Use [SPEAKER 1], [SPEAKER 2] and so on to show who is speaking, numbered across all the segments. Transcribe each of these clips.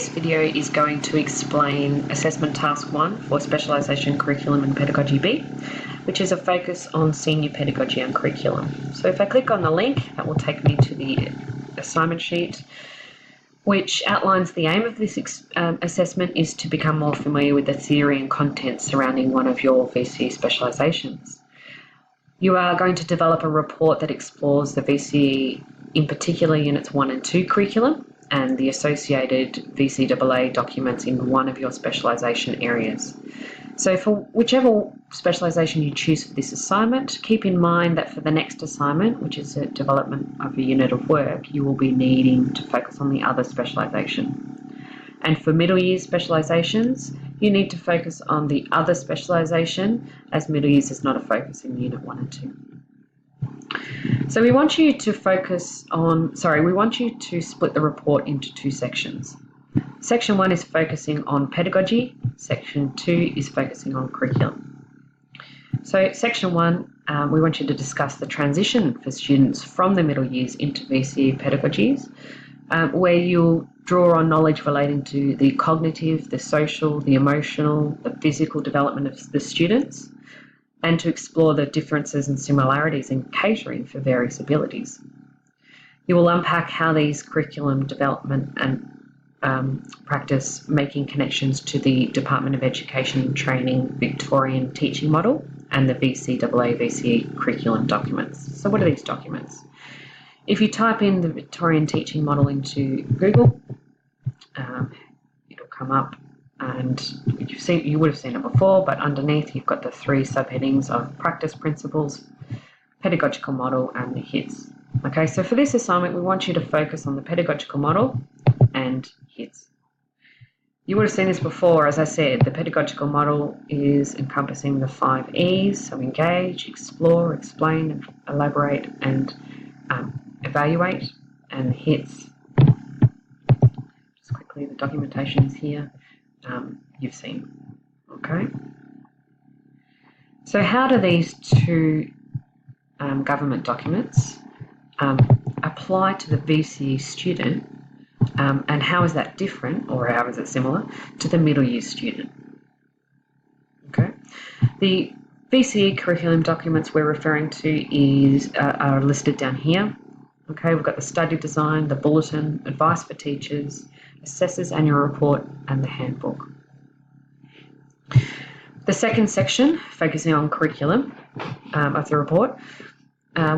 [SPEAKER 1] video is going to explain Assessment Task 1 for Specialisation Curriculum and Pedagogy B, which is a focus on Senior Pedagogy and Curriculum. So if I click on the link, that will take me to the assignment sheet, which outlines the aim of this assessment is to become more familiar with the theory and content surrounding one of your VCE specialisations. You are going to develop a report that explores the VCE, in particular Units 1 and 2 curriculum, and the associated VCAA documents in one of your specialisation areas. So for whichever specialisation you choose for this assignment, keep in mind that for the next assignment, which is a development of a unit of work, you will be needing to focus on the other specialisation. And for middle year specialisations, you need to focus on the other specialisation, as middle years is not a focus in Unit 1 and 2. So we want you to split the report into two sections. Section 1 is focusing on pedagogy, Section 2 is focusing on curriculum. So Section 1, we want you to discuss the transition for students from the middle years into VCE pedagogies, where you'll draw on knowledge relating to the cognitive, the social, the emotional, the physical development of the students, and to explore the differences and similarities in catering for various abilities. You will unpack how these curriculum development and practice making connections to the Department of Education and Training Victorian teaching model and the VCAA VCE curriculum documents. So what are these documents? If you type in the Victorian teaching model into Google, it'll come up, and you would have seen it before, but underneath you've got the three subheadings of practice principles, pedagogical model, and the HITs. Okay, so for this assignment, we want you to focus on the pedagogical model and HITs. You would have seen this before. As I said, the pedagogical model is encompassing the 5 E's, so engage, explore, explain, elaborate, and evaluate, and the HITs. Just quickly, the documentation is here. You've seen. Okay. So how do these two government documents apply to the VCE student, and how is that different, or how is it similar, to the middle year student? Okay. The VCE curriculum documents we're referring to are listed down here. Okay, we've got the study design, the bulletin, advice for teachers, assessor's annual report, and the handbook. The second section, focusing on curriculum of the report,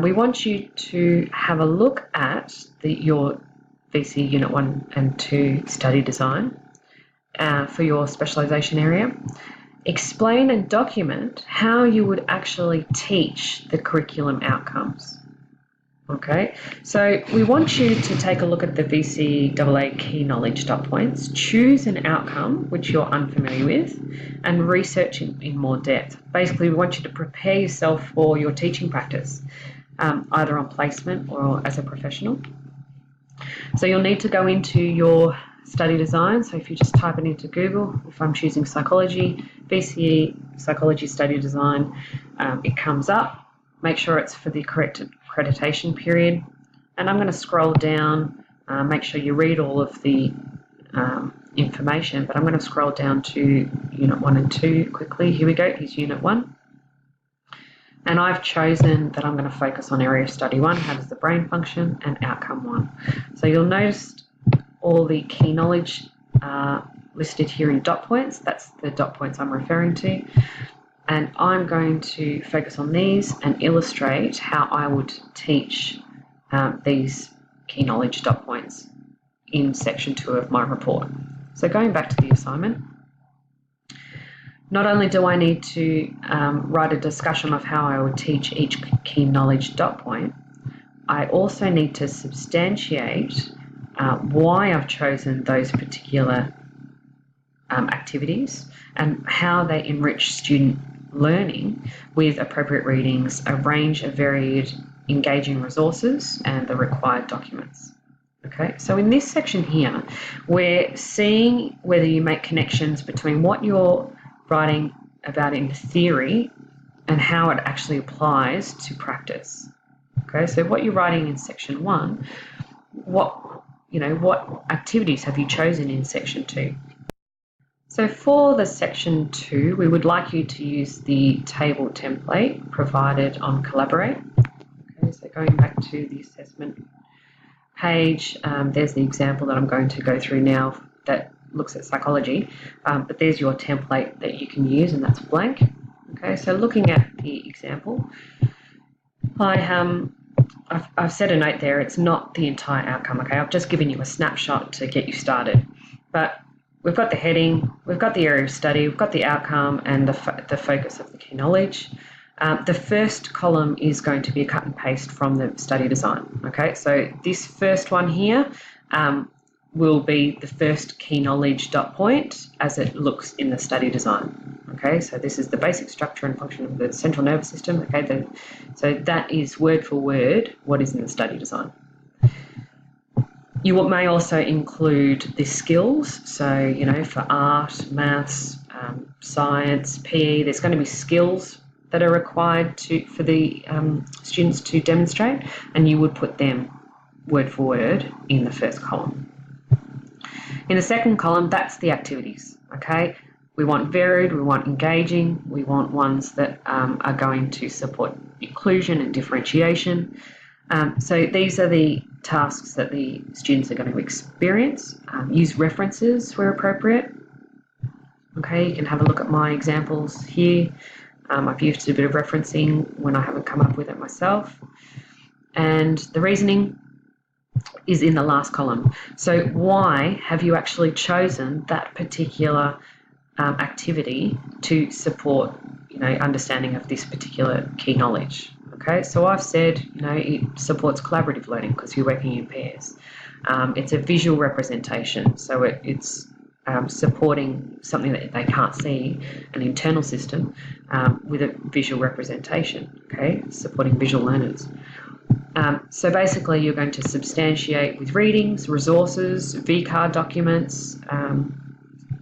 [SPEAKER 1] we want you to have a look at your VCE Unit 1 and 2 study design for your specialisation area. Explain and document how you would actually teach the curriculum outcomes. Okay, so we want you to take a look at the VCAA key knowledge dot points, choose an outcome which you're unfamiliar with, and research in more depth. Basically, we want you to prepare yourself for your teaching practice, either on placement or as a professional. So you'll need to go into your study design. So if you just type it into Google, if I'm choosing psychology, VCE psychology study design, it comes up. Make sure it's for the correct accreditation period, and I'm going to scroll down, make sure you read all of the information, but I'm going to scroll down to Unit 1 and 2 quickly. Here we go, here's Unit 1, and I've chosen that I'm going to focus on Area of Study 1, how does the brain function, and Outcome 1. So you'll notice all the key knowledge listed here in dot points. That's the dot points I'm referring to. And I'm going to focus on these and illustrate how I would teach these key knowledge dot points in Section 2 of my report. So going back to the assignment, not only do I need to write a discussion of how I would teach each key knowledge dot point, I also need to substantiate why I've chosen those particular activities and how they enrich student learning with appropriate readings, a range of varied engaging resources, and the required documents. Okay, so in this section here, we're seeing whether you make connections between what you're writing about in theory and how it actually applies to practice. Okay, so what you're writing in Section 1, what what activities have you chosen in section 2? So for the section 2, we would like you to use the table template provided on Collaborate. Okay, so going back to the assessment page, there's the example that I'm going to go through now that looks at psychology, but there's your template that you can use, and that's blank. Okay, so looking at the example, I've set a note there. It's not the entire outcome. Okay, I've just given you a snapshot to get you started, but we've got the heading, we've got the area of study, we've got the outcome, and the focus of the key knowledge. The first column is going to be a cut and paste from the study design. Okay, so this first one here will be the first key knowledge dot point as it looks in the study design. Okay, so this is the basic structure and function of the central nervous system. Okay, so that is word for word what is in the study design. You may also include the skills. So, for art, maths, science, PE, there's going to be skills that are required for the students to demonstrate, and you would put them word for word in the first column. In the second column, that's the activities, okay? We want varied, we want engaging, we want ones that are going to support inclusion and differentiation. So these are the tasks that the students are going to experience. Use references where appropriate. Okay, you can have a look at my examples here. I've used a bit of referencing when I haven't come up with it myself. And the reasoning is in the last column. So why have you actually chosen that particular activity to support, understanding of this particular key knowledge? Okay, so I've said, it supports collaborative learning because you're working in pairs. It's a visual representation, so it's supporting something that they can't see, an internal system, with a visual representation, okay, supporting visual learners. So basically you're going to substantiate with readings, resources, VCAR documents,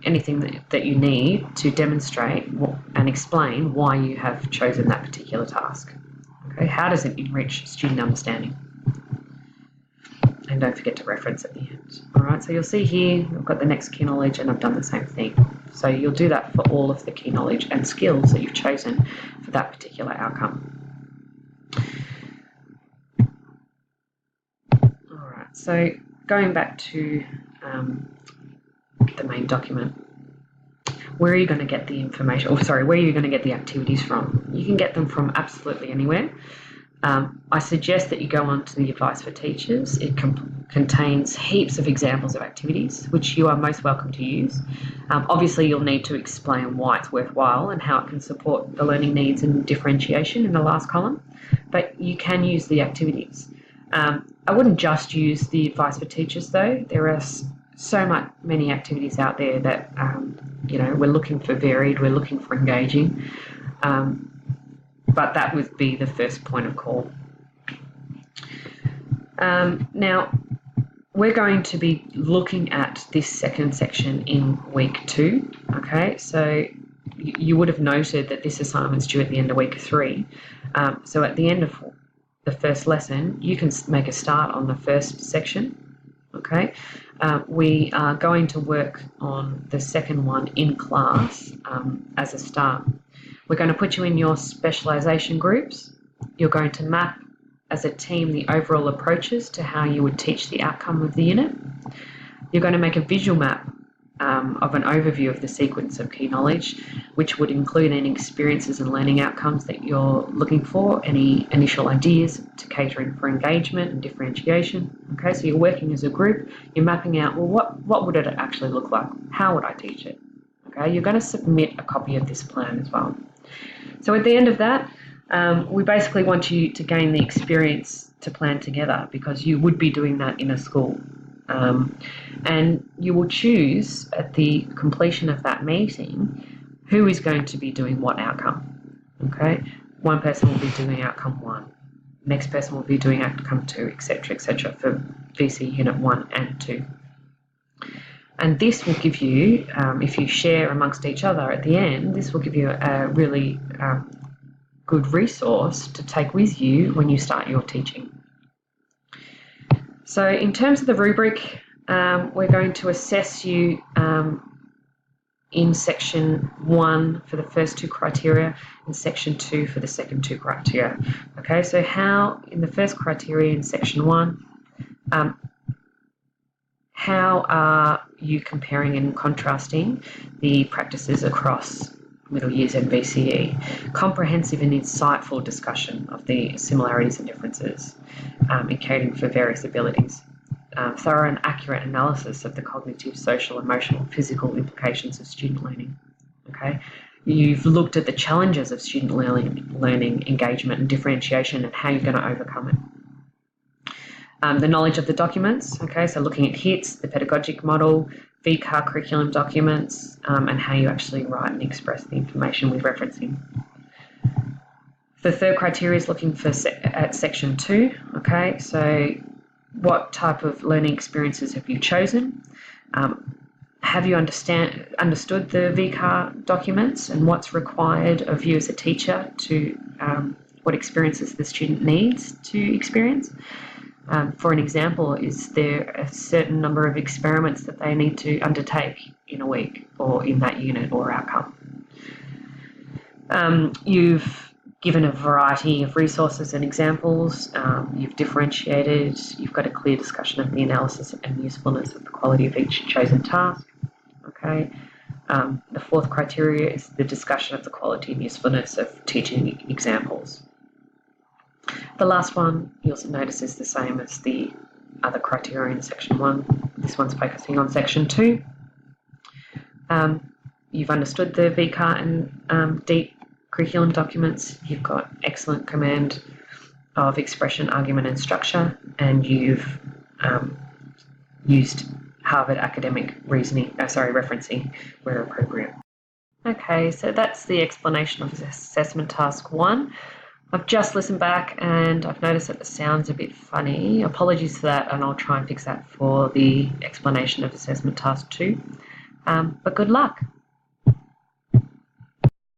[SPEAKER 1] anything that you need to demonstrate and explain why you have chosen that particular task. Okay, how does it enrich student understanding? And don't forget to reference at the end. All right, so you'll see here, I've got the next key knowledge and I've done the same thing. So you'll do that for all of the key knowledge and skills that you've chosen for that particular outcome. All right, so going back to the main document, where are you going to get the information? Where are you going to get the activities from? You can get them from absolutely anywhere. I suggest that you go on to the advice for teachers. It contains heaps of examples of activities, which you are most welcome to use. Obviously, you'll need to explain why it's worthwhile and how it can support the learning needs and differentiation in the last column, but you can use the activities. I wouldn't just use the advice for teachers, though. There are so many activities out there that, we're looking for varied, we're looking for engaging. But that would be the first point of call. Now, we're going to be looking at this second section in week 2, okay? So you would have noted that this assignment's due at the end of week 3. So at the end of the first lesson, you can make a start on the first section, okay? We are going to work on the second one in class as a start. We're going to put you in your specialisation groups. You're going to map as a team the overall approaches to how you would teach the outcome of the unit. You're going to make a visual map of an overview of the sequence of key knowledge, which would include any experiences and learning outcomes that you're looking for, any initial ideas to catering for engagement and differentiation. Okay, so you're working as a group, you're mapping out, well, what would it actually look like? How would I teach it? Okay, you're going to submit a copy of this plan as well. So at the end of that, we basically want you to gain the experience to plan together, because you would be doing that in a school. And you will choose at the completion of that meeting who is going to be doing what outcome. Okay, one person will be doing outcome 1, next person will be doing outcome 2, etc., for VC Unit 1 and 2. And this will give you, if you share amongst each other at the end, this will give you a really good resource to take with you when you start your teaching. So in terms of the rubric, we're going to assess you in section 1 for the first 2 criteria and section 2 for the second 2 criteria. Okay, so how in the first criteria in section 1, how are you comparing and contrasting the practices across middle years and VCE? Comprehensive and insightful discussion of the similarities and differences in coding for various abilities. Thorough and accurate analysis of the cognitive, social, emotional, and physical implications of student learning. Okay, you've looked at the challenges of student learning, engagement, and differentiation, and how you're going to overcome it. The knowledge of the documents. Okay, so looking at HITS, the pedagogic model, VCAR curriculum documents, and how you actually write and express the information we're referencing. The third criteria is looking for at section 2. Okay, so what type of learning experiences have you chosen? Have you understood the VCAR documents and what's required of you as a teacher to what experiences the student needs to experience? For an example, is there a certain number of experiments that they need to undertake in a week or in that unit or outcome? You've given a variety of resources and examples, you've differentiated, you've got a clear discussion of the analysis and usefulness of the quality of each chosen task. Okay. The fourth criteria is the discussion of the quality and usefulness of teaching examples. The last one you'll notice is the same as the other criteria in section 1. This one's focusing on section 2. You've understood the VCAR and deep curriculum documents, you've got excellent command of expression, argument and structure, and you've used Harvard academic referencing where appropriate. Okay, so that's the explanation of assessment task 1. I've just listened back and I've noticed that the sound's a bit funny. Apologies for that, and I'll try and fix that for the explanation of assessment task 2. But good luck.